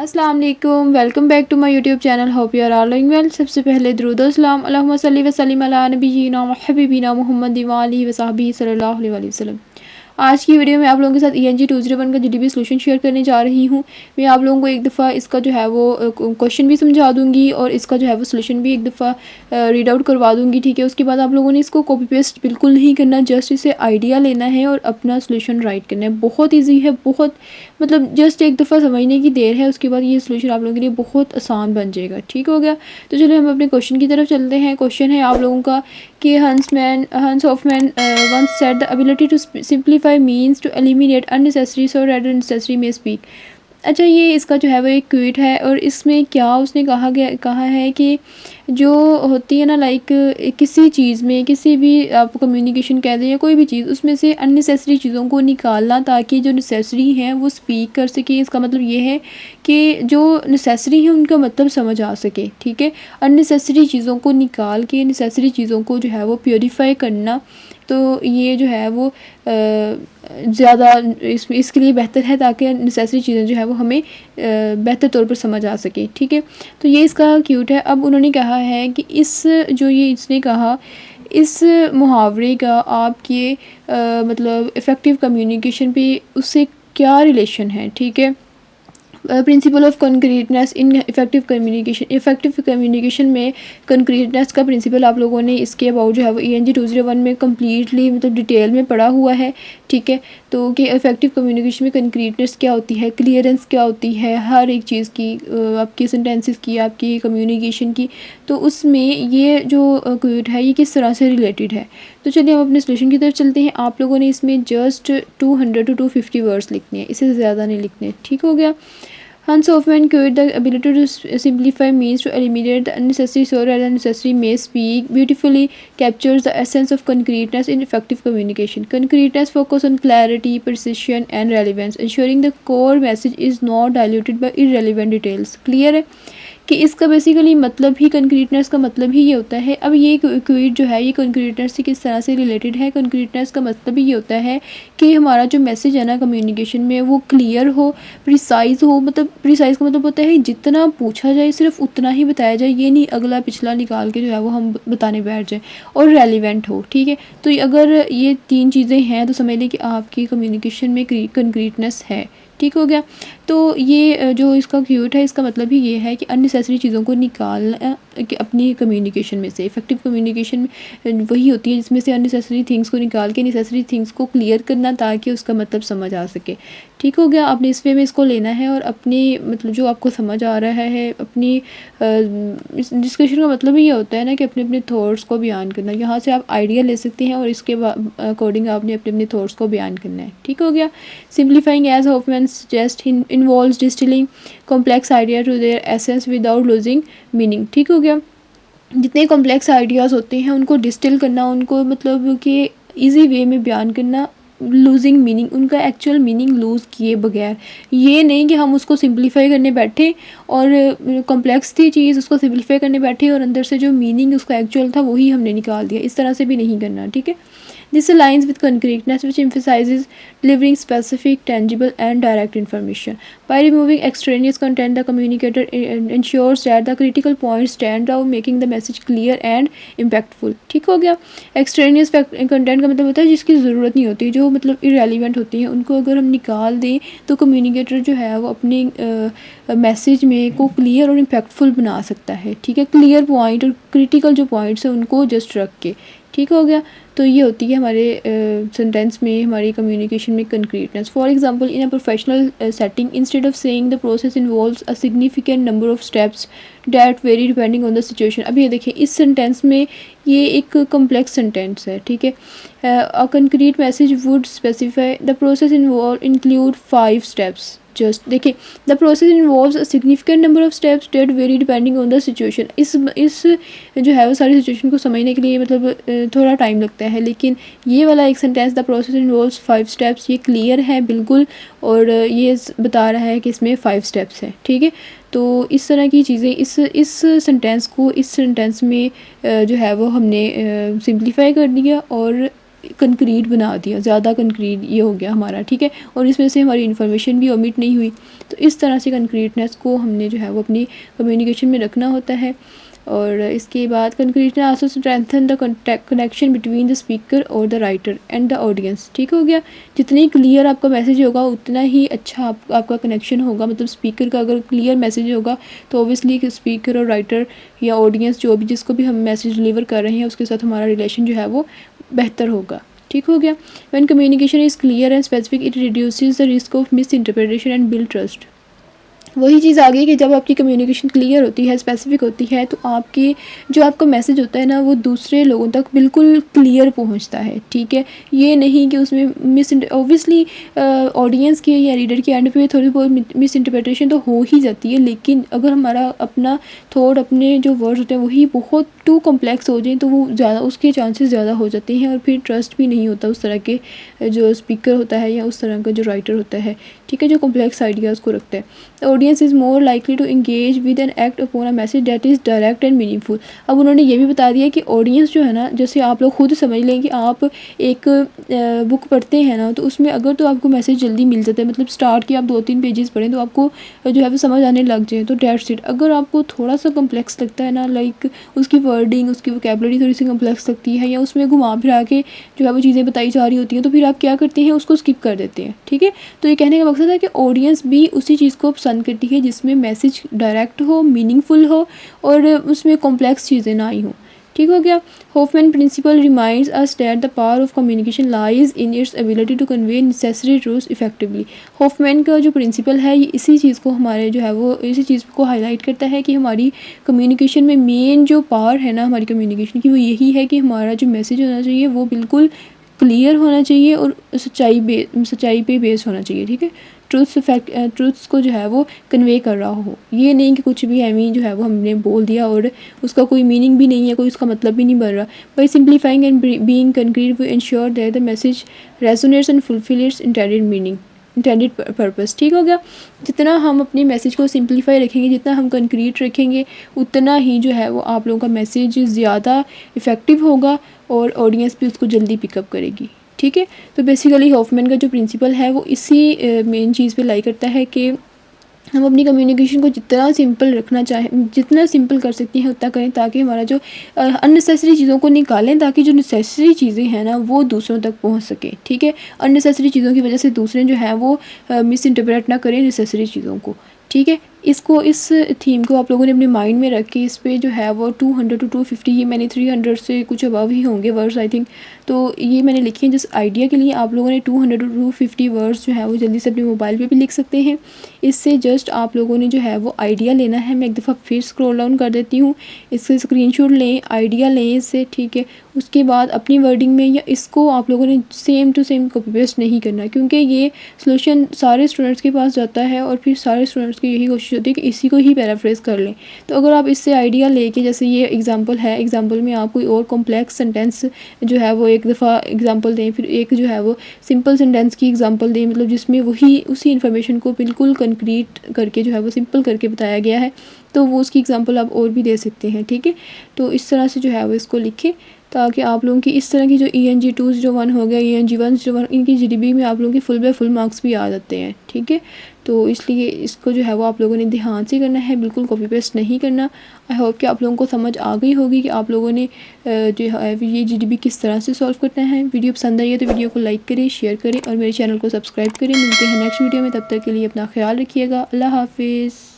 अस्सलाम वालेकुम, welcome back to my YouTube channel. Hope you are all doing well. सबसे पहले दुरूद व सलाम अल्लाहुम्मा सल्ली व सल्लिम अला नबिय्यिना व हबीबिना मुहम्मद व आलिहि व सहबिही सल्लल्लाहु अलैहि वसल्लम। आज की वीडियो में आप लोगों के साथ ENG 201 का GDP सोल्यूशन शेयर करने जा रही हूँ। मैं आप लोगों को एक दफ़ा इसका जो है वो क्वेश्चन भी समझा दूँगी और इसका जो है वो सोल्यूशन भी एक दफ़ा रीड आउट करवा दूँगी, ठीक है। उसके बाद आप लोगों ने इसको कॉपी पेस्ट बिल्कुल नहीं करना, जस्ट इसे आइडिया लेना है और अपना सोल्यूशन राइट करना है। बहुत ईजी है, बहुत मतलब जस्ट एक दफ़ा समझने की देर है, उसके बाद ये सोल्यूशन आप लोगों के लिए बहुत आसान बन जाएगा, ठीक हो गया। तो चलिए हम अपने क्वेश्चन की तरफ चलते हैं। क्वेश्चन है आप लोगों का कि हंस Hoffmann once said the ability to simplify means to eliminate unnecessary so rather necessary may speak। अच्छा, ये इसका जो है वो एक क्विट है और इसमें क्या उसने कहा है कि जो होती है ना, लाइक किसी चीज़ में, किसी भी आप कम्युनिकेशन कह दें या कोई भी चीज़, उसमें से अननेसेसरी चीज़ों को निकालना ताकि जो नेसेसरी हैं वो स्पीक कर सके। इसका मतलब ये है कि जो नेसेसरी है उनका मतलब समझ आ सके, ठीक है। अननेसेसरी चीज़ों को निकाल के नेसेसरी चीज़ों को जो है वो प्योरीफाई करना, तो ये जो है वो ज़्यादा इसके लिए बेहतर है ताकि नेसेसरी चीज़ें जो है वो हमें बेहतर तौर पर समझ आ सके, ठीक है। तो ये इसका क्यूट है। अब उन्होंने कहा है कि इसने कहा इस मुहावरे का आपके मतलब इफ़ेक्टिव कम्युनिकेशन पे उससे क्या रिलेशन है, ठीक है। Principle of concreteness in effective communication में कंक्रीटनेस का प्रिंसिपल आप लोगों ने इसके अबाउट जो है वो ENG 201 में कम्प्लीटली मतलब डिटेल में पढ़ा हुआ है, ठीक है। तो कि इफ़ेक्टिव कम्युनिकेशन में कंक्रीटनेस क्या होती है, क्लियरेंस क्या होती है, हर एक चीज़ की, आपकी सेंटेंसेस की, आपकी कम्युनिकेशन की, तो उसमें ये जो क्विट है ये किस तरह से रिलेटेड है। तो चलिए हम अपने सोल्यूशन की तरफ चलते हैं। आप लोगों ने इसमें जस्ट 200 to 250 वर्ड्स लिखने हैं, इससे ज़्यादा नहीं लिखने, ठीक हो गया। Hans Hofmann quoted the ability to simplify means to eliminate the unnecessary so rather than necessary may speak beautifully captures the essence of concreteness in effective communication. Concreteness focus on clarity, precision and relevance, ensuring the core message is not diluted by irrelevant details. Clear है कि इसका basically मतलब ही, concreteness का मतलब ही ये होता है। अब ये क्विट जो है ये कंक्रीटनेस से किस तरह से रिलेटेड है। कंक्रीटनेस का मतलब ही ये होता है कि हमारा जो मैसेज है ना कम्युनिकेशन में वो क्लियर हो, प्रिसाइज़ हो। मतलब प्रिसाइज़ का मतलब होता है जितना पूछा जाए सिर्फ उतना ही बताया जाए, ये नहीं अगला पिछला निकाल के जो है वो हम बताने बैठ जाए, और रेलिवेंट हो, ठीक है। तो अगर ये तीन चीज़ें हैं तो समझ लें कि आपकी कम्युनिकेशन में कंक्रीटनेस है, ठीक हो गया। तो ये जो इसका क्यूट है इसका मतलब ही ये है कि अननेसेसरी चीज़ों को निकालना कि अपनी कम्युनिकेशन में से। इफ़ेक्टिव कम्युनिकेशन वही होती है जिसमें से अननेसेसरी थिंग्स को निकाल के नेसेसरी थिंग्स को क्लियर करना ताकि उसका मतलब समझ आ सके, ठीक हो गया। आपने इस वे में इसको लेना है और अपनी मतलब जो आपको समझ आ रहा है अपनी इस डिस्कशन का मतलब ही ये होता है ना कि अपने अपने थॉट्स को बयान करना। यहाँ से आप आइडिया ले सकते हैं और इसके अकॉर्डिंग आपने अपने अपने थॉट्स को बयान करना है, ठीक हो गया। Simplifying as Hoffman suggest involves distilling complex idea to their essence without losing meaning, ठीक हो गया। जितने कॉम्प्लेक्स आइडियाज़ होते हैं उनको डिस्टिल करना, उनको मतलब कि इजी वे में बयान करना, लूजिंग मीनिंग, उनका एक्चुअल मीनिंग लूज़ किए बगैर। ये नहीं कि हम उसको सिंप्लीफाई करने बैठे और कॉम्प्लेक्स थी चीज़ उसको सिंप्लीफाई करने बैठे और अंदर से जो मीनिंग उसका एक्चुअल था वही हमने निकाल दिया, इस तरह से भी नहीं करना, ठीक है। This aligns with concreteness, which emphasizes delivering specific, tangible, and direct information. By removing extraneous content, the communicator ensures that the critical points stand out, making the message clear and impactful. ठीक हो गया। Extraneous content का मतलब होता है जिसकी ज़रूरत नहीं होती, जो मतलब irrelevant होती हैं, उनको अगर हम निकाल दें तो कम्युनिकेटर जो है वो अपने मैसेज में को क्लियर और इम्पैक्टफुल बना सकता है, ठीक है। क्लियर पॉइंट और क्रिटिकल जो पॉइंट्स हैं उनको जस्ट रख के, ठीक हो गया। तो ये होती है हमारे सेंटेंस में, हमारी कम्युनिकेशन में concreteness. For example in a professional setting instead of saying the process involves a significant number of steps that vary depending on the situation. अब ये देखिए इस सेंटेंस में ये एक कम्प्लेक्स सेंटेंस है, ठीक है। A concrete message would specify the process include 5 steps. Just देखिए the process involves a significant number of steps that vary depending on the situation. इस जो है वो सारी सिचुएशन को समझने के लिए मतलब थोड़ा टाइम लगता है, लेकिन ये वाला एक sentence the process involves 5 steps ये क्लियर है बिल्कुल, और ये बता रहा है कि इसमें 5 स्टेप्स है, ठीक है। तो इस तरह की चीज़ें इस सेंटेंस को इस सेंटेंस में जो है वो हमने सिंप्लीफाई कर दिया और कंक्रीट बना दिया, ज़्यादा कंक्रीट ये हो गया हमारा, ठीक है, और इसमें से हमारी इन्फॉर्मेशन भी ओमिट नहीं हुई। तो इस तरह से कंक्रीटनेस को हमने जो है वो अपनी कम्युनिकेशन में रखना होता है। और इसके बाद concreteness also strengthen the connection between the speaker और the writer and the audience. ठीक हो गया, जितनी क्लियर आपका मैसेज होगा उतना ही अच्छा आपका कनेक्शन होगा। मतलब स्पीकर का अगर क्लियर मैसेज होगा तो ऑब्वियसली स्पीकर और राइटर या ऑडियंस जो भी जिसको भी हम मैसेज डिलीवर कर रहे हैं उसके साथ हमारा रिलेशन जो है वो बेहतर होगा। ठीक हो गया। When communication is clear and specific it reduces the risk of miss interpretation and build trust. वही चीज़ आ गई कि जब आपकी कम्युनिकेशन क्लियर होती है, स्पेसिफिक होती है, तो आपकी जो आपका मैसेज होता है ना वो दूसरे लोगों तक बिल्कुल क्लियर पहुंचता है। ठीक है, ये नहीं कि उसमें ऑब्वियसली ऑडियंस की या रीडर के एंड पे थोड़ी बहुत मिस इंटरप्रिटेशन तो हो ही जाती है, लेकिन अगर हमारा अपना थॉट, अपने जो वर्ड्स होते हैं वही बहुत टू कॉम्प्लेक्स हो जाए तो वो ज़्यादा उसके चांसेस ज़्यादा हो जाते हैं और फिर ट्रस्ट भी नहीं होता उस तरह के जो स्पीकर होता है या उस तरह का जो राइटर होता है, ठीक है, जो कॉम्प्लेक्स आइडियाज़ को रखता है। The audience is more likely to engage with an act upon a message that is direct and meaningful. अब उन्होंने ये भी बता दिया कि ऑडियंस जो है ना, जैसे आप लोग खुद समझ लें कि आप एक बुक पढ़ते हैं ना, तो उसमें अगर तो आपको मैसेज जल्दी मिल जाता है, मतलब स्टार्ट के आप 2-3 पेजेस पढ़ें तो आपको जो है वो समझ आने लग जाए, तो डेट्स इट। अगर आपको थोड़ा सा कम्प्लेक्स लगता है ना, लाइक उसकी वर्डिंग, उसकी वोकैबुलरी थोड़ी सी कम्प्लेक्स लगती है या उसमें घुमा फिरा के जो है वो चीज़ें बताई जा रही होती हैं, तो फिर आप क्या करते हैं, उसको स्किप कर देते हैं। ठीक है, तो ये कहने का मकसद है कि ऑडियंस भी उसी चीज़ को पसंद करती है जिसमें मैसेज डायरेक्ट हो, मीनिंगफुल हो और उसमें कॉम्प्लेक्स चीज़ें ना आई हों। ठीक हो गया। Hoffman principle reminds us that the power of communication lies in its ability to convey necessary truths effectively. Hoffman का जो प्रिंसिपल है ये इसी चीज़ को हमारे जो है वो इसी चीज़ को हाईलाइट करता है कि हमारी कम्युनिकेशन में मेन जो पावर है ना हमारी कम्युनिकेशन की, वो यही है कि हमारा जो मैसेज होना चाहिए वो बिल्कुल क्लियर होना चाहिए और सच्चाई पे बेस होना चाहिए। ठीक है, ट्रूथ्स को जो है वो कन्वे कर रहा हो, ये नहीं कि कुछ भी हमें जो है वो हमने बोल दिया और उसका कोई मीनिंग भी नहीं है, कोई उसका मतलब भी नहीं बन रहा। By simplifying and being concrete we ensure that the message resonates and fulfill its intended meaning, intended purpose. ठीक हो गया। जितना हम अपने मैसेज को सिंप्लीफाई रखेंगे, जितना हम कंक्रीट रखेंगे, उतना ही जो है वो आप लोगों का मैसेज ज़्यादा इफ़ेक्टिव होगा और ऑडियंस भी उसको जल्दी पिकअप करेगी। ठीक है, तो बेसिकली हॉफमैन का जो प्रिंसिपल है वो इसी मेन चीज़ पे लाई करता है कि हम अपनी कम्युनिकेशन को जितना सिंपल रखना चाहें, जितना सिंपल कर सकते हैं उतना करें, ताकि हमारा जो अननेसेसरी चीज़ों को निकालें, ताकि जो नेसेसरी चीज़ें हैं ना वो दूसरों तक पहुंच सके। ठीक है, अननेसेसरी चीज़ों की वजह से दूसरे जो है वो मिस इंटरप्रेट ना करें नेसेसरी चीज़ों को। ठीक है, इस थीम को आप लोगों ने अपने माइंड में रख के इस पे जो है वो 200 to 250, ये मैंने 300 से कुछ अबव ही होंगे वर्ड्स आई थिंक, तो ये मैंने लिखी है जिस आइडिया के लिए। आप लोगों ने 200 to 250 वर्ड्स जो है वो जल्दी से अपने मोबाइल पे भी लिख सकते हैं। इससे जस्ट आप लोगों ने जो है वो आइडिया लेना है। मैं एक दफ़ा फिर स्क्रॉल डाउन कर देती हूँ, इससे स्क्रीनशॉट लें, आइडिया लें इससे। ठीक है, उसके बाद अपनी वर्डिंग में या इसको आप लोगों ने same to same copy paste नहीं करना, क्योंकि ये सोल्यूशन सारे स्टूडेंट्स के पास जाता है और फिर सारे स्टूडेंट्स की यही कोशिश होती है कि इसी को ही पैराफ्रेज कर लें। तो अगर आप इससे आइडिया लेके, जैसे ये एग्जांपल है, एग्जांपल में आप कोई और कॉम्प्लेक्स सेंटेंस जो है वो एक दफ़ा एग्जांपल दें, फिर एक जो है वो सिंपल सेंटेंस की एग्जांपल दें, मतलब जिसमें वही उसी इन्फॉर्मेशन को बिल्कुल कंक्रीट करके जो है वो सिंपल करके बताया गया है, तो वो उसकी एग्जांपल आप और भी दे सकते हैं। ठीक है, तो इस तरह से जो है वो इसको लिखें ताकि आप लोगों की इस तरह की जो ENG 201 हो गया, ENG 101, इनकी GDB में आप लोगों के फुल बाय फुल मार्क्स भी आ जाते हैं। ठीक है, तो इसलिए इसको जो है वो आप लोगों ने ध्यान से करना है, बिल्कुल कॉपी पेस्ट नहीं करना। आई होप कि आप लोगों को समझ आ गई होगी कि आप लोगों ने जो है ये GDB किस तरह से सॉल्व करना है। वीडियो पसंद आई है तो वीडियो को लाइक करें, शेयर करें और मेरे चैनल को सब्सक्राइब करें। मिलते हैं नेक्स्ट वीडियो में, तब तक के लिए अपना ख्याल रखिएगा। अल्लाह हाफिज़।